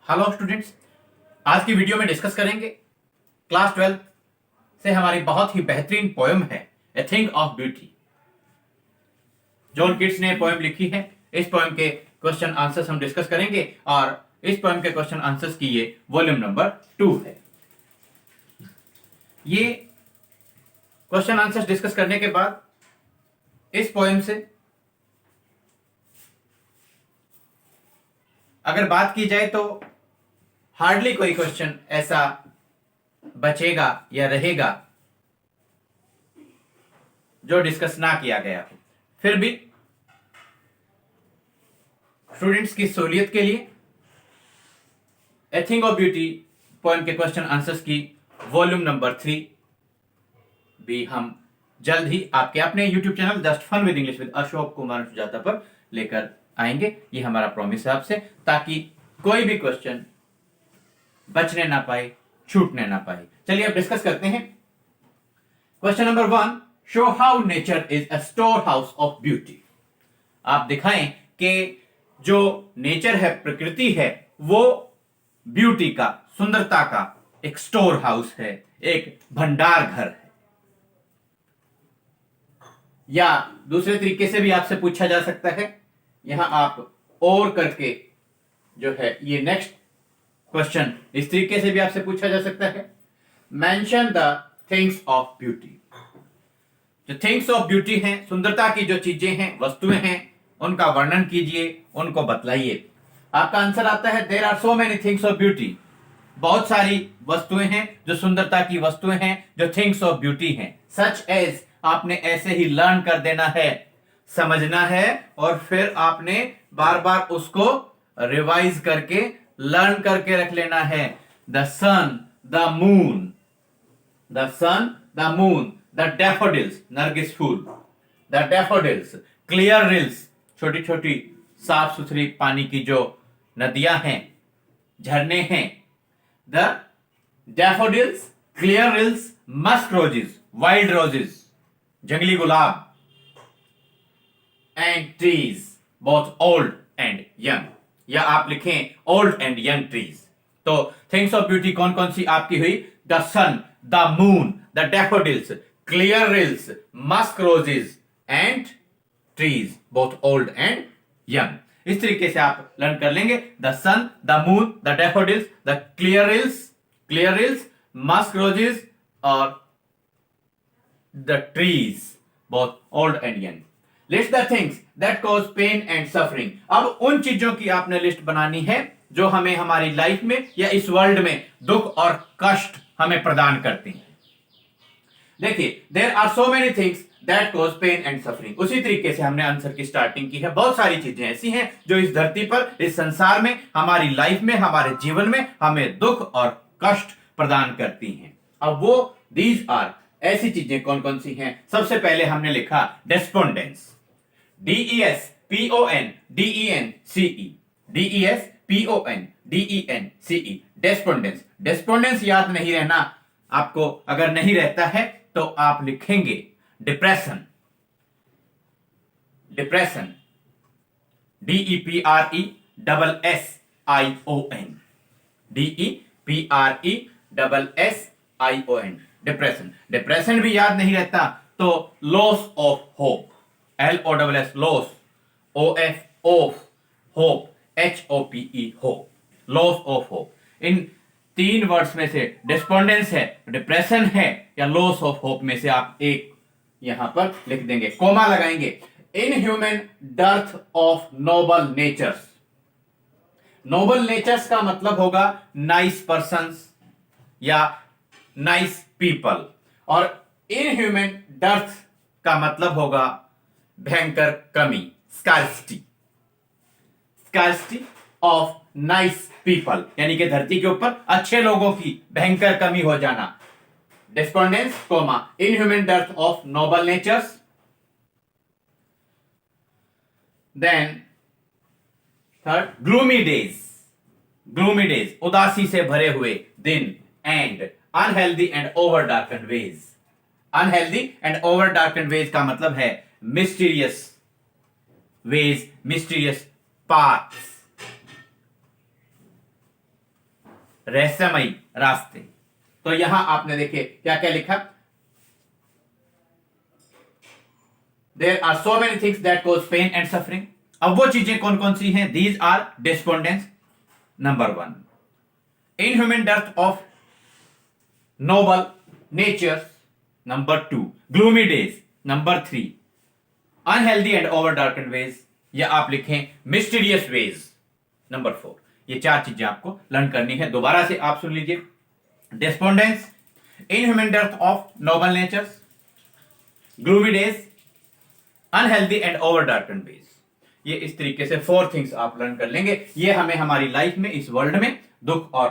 Hello students, आज की video में डिस्कस करेंगे क्लास 12 से हमारी बहुत ही बेहतरीन पोएम है ए thing of beauty. John Keats ने पोएम लिखी है। इस पोएम के क्वेश्चन आंसर्स हम डिस्कस करेंगे और इस पोएम के क्वेश्चन आंसर्स की ये वॉल्यूम नंबर 2 है। ये क्वेश्चन आंसर्स डिस्कस करने के बाद इस पोएम से अगर बात की जाए तो हार्डली कोई क्वेश्चन ऐसा बचेगा या रहेगा जो डिस्कस ना किया गया हो। फिर भी स्टूडेंट्स की सहूलियत के लिए a thing of beauty poem के क्वेश्चन आंसर्स की वॉल्यूम नंबर 3 भी हम जल्द ही आपके अपने YouTube channel just fun with English with Ashok Kumar Sujata पर लेकर आएंगे। ये हमारा प्रॉमिस है आपसे, ताकि कोई भी क्वेश्चन बचने ना पाए, छूटने ना पाए। चलिए अब डिस्कस करते हैं। Question number 1, show how nature is a store house of beauty. आप दिखाएं कि जो नेचर है, प्रकृति है, वो ब्यूटी का, सुंदरता का एक स्टोर हाउस है, एक भंडार घर है। या दूसरे तरीके से भी आपसे पूछा जा सकता है, यहां आप और करके जो है ये नेक्स्ट क्वेश्चन इस तरीके से भी आपसे पूछा जा सकता है, mention the things of beauty. जो थिंग्स ऑफ ब्यूटी हैं, सुंदरता की जो चीजें हैं, वस्तुएं हैं, उनका वर्णन कीजिए, उनको बतलाइए। आपका आंसर आता है there are so many things of beauty. बहुत सारी वस्तुएं हैं जो सुंदरता की वस्तुएं हैं, जो थिंग्स ऑफ ब्यूटी हैं। सच एज, आपने ऐसे ही लर्न कर देना है, समझना है, और फिर आपने बार बार उसको रिवाइज करके लर्न करके रख लेना है। The sun, the moon, the sun, the moon, the daffodils, नरगिस फूल, द डैफोडिल्स, क्लियर रिल्स, छोटी छोटी साफ सुथरी पानी की जो नदियां हैं, झरने हैं, the daffodils, clear rills, musk roses, wild roses, जंगली गुलाब, and trees both old and young, या आप लिखें ओल्ड एंड यंग ट्रीज। तो थिंग्स ऑफ ब्यूटी कौन कौन सी आपकी हुई? The sun, the moon, the daffodils, clear rills, musk roses and trees both old and young. इस तरीके से आप लर्न कर लेंगे। The sun, the moon, the daffodils, the clear rills, musk roses और the trees both old and young. List the things that cause pain and suffering. अब उन चीजों की आपने लिस्ट बनानी है जो हमें हमारी लाइफ में या इस वर्ल्ड में दुख और कष्ट हमें प्रदान करती हैं। देखिए, there are so many things that cause pain and suffering. उसी तरीके से हमने आंसर की स्टार्टिंग की है। बहुत सारी चीजें ऐसी हैं जो इस धरती पर, इस संसार में, हमारी लाइफ में, हमारे जीवन में हमें दुख और कष्ट प्रदान करती हैं। अब वो these are ऐसी चीजें कौन कौन सी हैं? सबसे पहले हमने लिखा डेस्पोंडेंस, DESPONDENCE, DESPONDENCE, डेस्पोंडेंस। डेस्पोंडेंस याद नहीं रहना आपको, अगर नहीं रहता है तो आप लिखेंगे depression, depression, DEPRESSION, DEPRESSION, depression. Depression भी याद नहीं रहता तो loss of hope, LOSS, loss, OF of, hope, HOPE, hope, loss of hope. इन तीन वर्ड्स में से डिस्पोंडेंस है, डिप्रेशन है, या लॉस ऑफ होप में से आप एक यहां पर लिख देंगे, कोमा लगाएंगे। Inhuman dearth of noble natures. Noble natures का मतलब होगा नाइस पर्संस या नाइस पीपल, और इनह्यूमन डर्थ का मतलब होगा भयंकर कमी, scarcity, scarcity of nice people, यानी कि धरती के ऊपर अच्छे लोगों की भयंकर कमी हो जाना। Despondence, comma, inhuman dearth of noble natures. Then third, gloomy days, gloomy days, उदासी से भरे हुए दिन, and unhealthy and over darkened ways. Unhealthy and over darkened ways का मतलब है मिस्टीरियस वेज, मिस्टीरियस पाथ्स। रहस्यमयी रास्ते। तो यहां आपने देखिए क्या क्या लिखा, there are so many things that cause pain and suffering. अब वो चीजें कौन कौन सी हैं? These are despondence number 1, inhuman death of noble natures number 2, gloomy days number 3, unhealthy and over darkened ways, या आप लिखें मिस्टीरियस वेज नंबर 4। ये 4 चीजें आपको लर्न करनी है। दोबारा से आप सुन लीजिए, despondence, inhuman death of noble natures, gloomy days, unhealthy and over darkened ways. ये इस तरीके से 4 थिंग्स आप लर्न कर लेंगे। ये हमें हमारी लाइफ में, इस वर्ल्ड में दुख और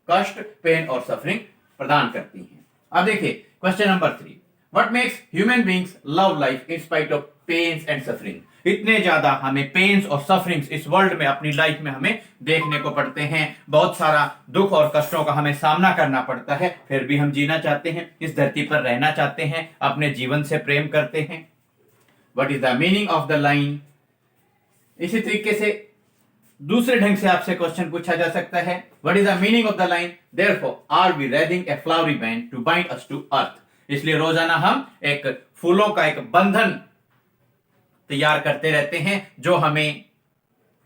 कष्ट, पेन और सफरिंग प्रदान करती हैं। अब देखिए question number 3, what makes human beings love life in spite of pains and suffering. इतने ज्यादा हमें पेन्स और सफरिंग्स इस वर्ल्ड में, अपनी लाइफ में हमें देखने को पड़ते हैं, बहुत सारा दुख और कष्टों का हमें सामना करना पड़ता है, फिर भी हम जीना चाहते हैं, इस धरती पर रहना चाहते हैं, अपने जीवन से प्रेम करते हैं। What is the meaning of the line. इसी तरीके से दूसरे ढंग से आपसे क्वेश्चन पूछा जा सकता है, what is the meaning of the line, therefore are we raising a flowery band to bind us to earth. इसलिए रोजाना हम एक फूलों का एक बंधन तैयार करते रहते हैं जो हमें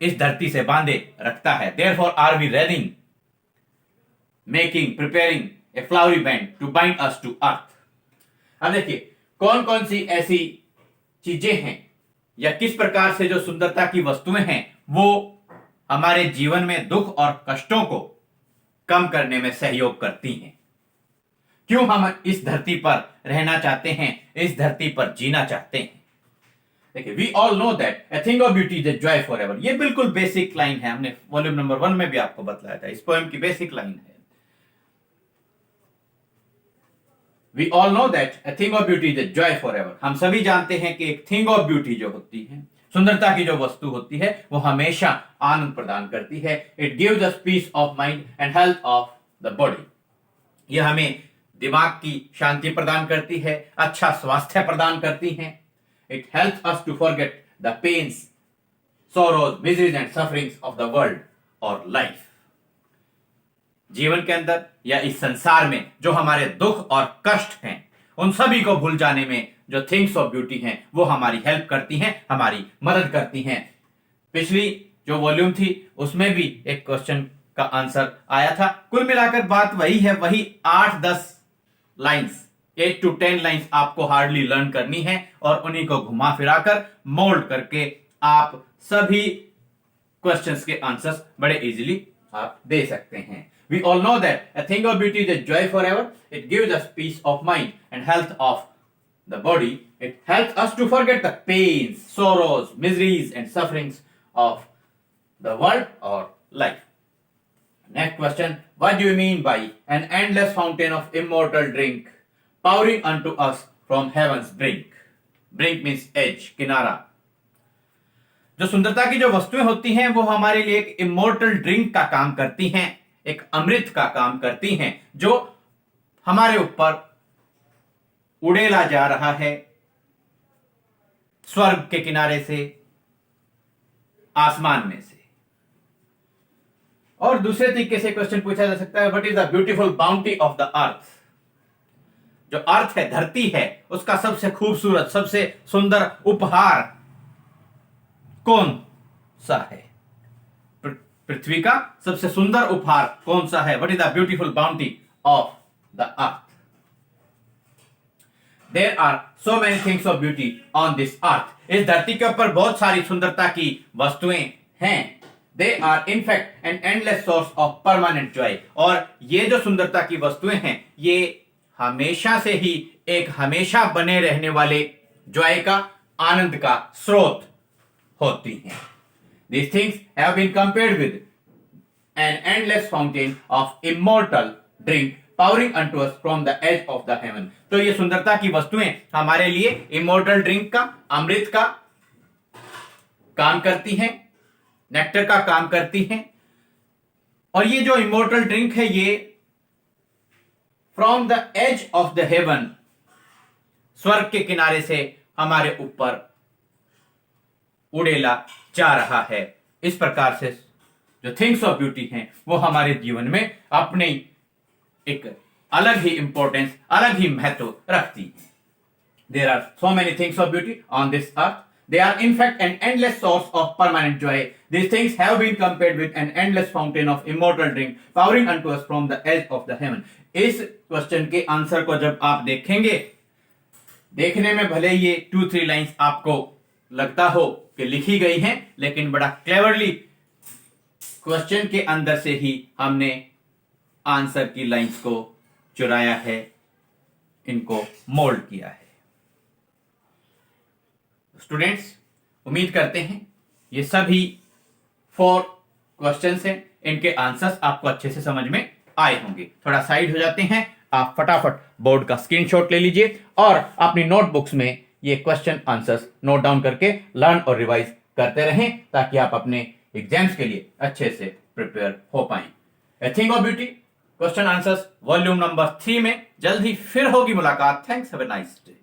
इस धरती से बांधे रखता है। Therefore are we raising, making, preparing a flowery band to bind us to earth. अब देखिए कौन कौन सी ऐसी चीजें हैं या किस प्रकार से जो सुंदरता की वस्तुएं हैं वो हमारे जीवन में दुख और कष्टों को कम करने में सहयोग करती हैं। क्यों हम इस धरती पर रहना चाहते हैं, इस धरती पर जीना चाहते हैं। देखिए, we all know that a thing of beauty is a joy for ever. ये बिल्कुल बेसिक लाइन है, हमने वॉल्यूम नंबर 1 में भी आपको बतलाया था, इस पोएम की बेसिक लाइन है। We all know that a thing of beauty is a joy forever। हम सभी जानते हैं कि एक थिंग ऑफ ब्यूटी जो होती है, सुंदरता की जो वस्तु होती है, वो हमेशा आनंद प्रदान करती है। It gives us peace of mind and health of the body। यह हमें दिमाग की शांति प्रदान करती है, अच्छा स्वास्थ्य प्रदान करती है। It helps us to forget the pains, sorrows, miseries and sufferings of the world or life। जीवन के अंदर या इस संसार में जो हमारे दुख और कष्ट हैं, उन सभी को भूल जाने में जो थिंग्स ऑफ ब्यूटी हैं वो हमारी हेल्प करती हैं, हमारी मदद करती हैं। पिछली जो वॉल्यूम थी उसमें भी एक क्वेश्चन का आंसर आया था। कुल मिलाकर बात वही है, वही 8-10 लाइंस, 8 to 10 लाइंस आपको हार्डली लर्न करनी है और उन्हीं को घुमा फिराकर मोल्ड करके आप सभी क्वेश्चंस के आंसर्स बड़े इजीली आप दे सकते हैं। We all know that a thing of beauty is a joy forever। It gives us peace of mind and health of the body। It helps us to forget the pains, sorrows, miseries and sufferings of the world or life। Next question, what do you mean by an endless fountain of immortal drink pouring unto us from heaven's brink? Brink means edge, किनारा। जो सुंदरता की जो वस्तुएं होती हैं वो हमारे लिए एक इमोर्टल ड्रिंक का काम करती हैं, एक अमृत का काम करती हैं जो हमारे ऊपर उड़ेला जा रहा है स्वर्ग के किनारे से, आसमान में से। और दूसरे तरीके से क्वेश्चन पूछा जा सकता है, what is the beautiful bounty of the अर्थ। जो अर्थ है, धरती है, उसका सबसे खूबसूरत, सबसे सुंदर उपहार कौन सा है? पृथ्वी का सबसे सुंदर उपहार कौन सा है? What is the beautiful bounty of the earth. There are so many things of beauty on this earth. इस धरती के ऊपर बहुत सारी सुंदरता की वस्तुएं हैं। They are in fact an endless source of permanent joy. और ये जो सुंदरता की वस्तुएं हैं ये हमेशा से ही एक हमेशा बने रहने वाले जॉय का, आनंद का स्रोत होती हैं। These things have been compared with an endless fountain of immortal drink pouring unto us from the edge of the heaven। तो ये सुंदरता की वस्तुएं हमारे लिए इमोर्टल ड्रिंक का, अमृत का काम करती हैं, नेक्टर का काम करती हैं। और ये जो इमोर्टल ड्रिंक है ये from the edge of the heaven, स्वर्ग के किनारे से हमारे ऊपर उड़ेला जा रहा है। इस प्रकार से जो थिंग्स ऑफ ब्यूटी हैं वो हमारे जीवन में अपने एक अलग ही इंपॉर्टेंस, अलग ही महत्व रखती है। There are so many things of beauty on this earth. They are in fact an endless source of permanent joy. These things have been compared with an endless fountain of immortal drink pouring unto us from the edge of the heaven. इस question के answer को जब आप देखेंगे, देखने में भले ये 2-3 लाइंस आपको लगता हो कि लिखी गई हैं, लेकिन बड़ा क्लेवरली क्वेश्चन के अंदर से ही हमने आंसर की लाइंस को चुराया है, इनको मोल्ड किया है। स्टूडेंट्स, उम्मीद करते हैं ये सभी 4 क्वेश्चंस हैं, इनके आंसर्स आपको अच्छे से समझ में आए होंगे। थोड़ा साइड हो जाते हैं, आप फटाफट बोर्ड का स्क्रीनशॉट ले लीजिए और अपनी नोटबुक्स में ये क्वेश्चन आंसर्स नोट डाउन करके लर्न और रिवाइज करते रहें, ताकि आप अपने एग्जाम्स के लिए अच्छे से प्रिपेयर हो पाएं। ए thing of beauty question answers volume number 3 में जल्द ही फिर होगी मुलाकात। Thanks, have a nice day.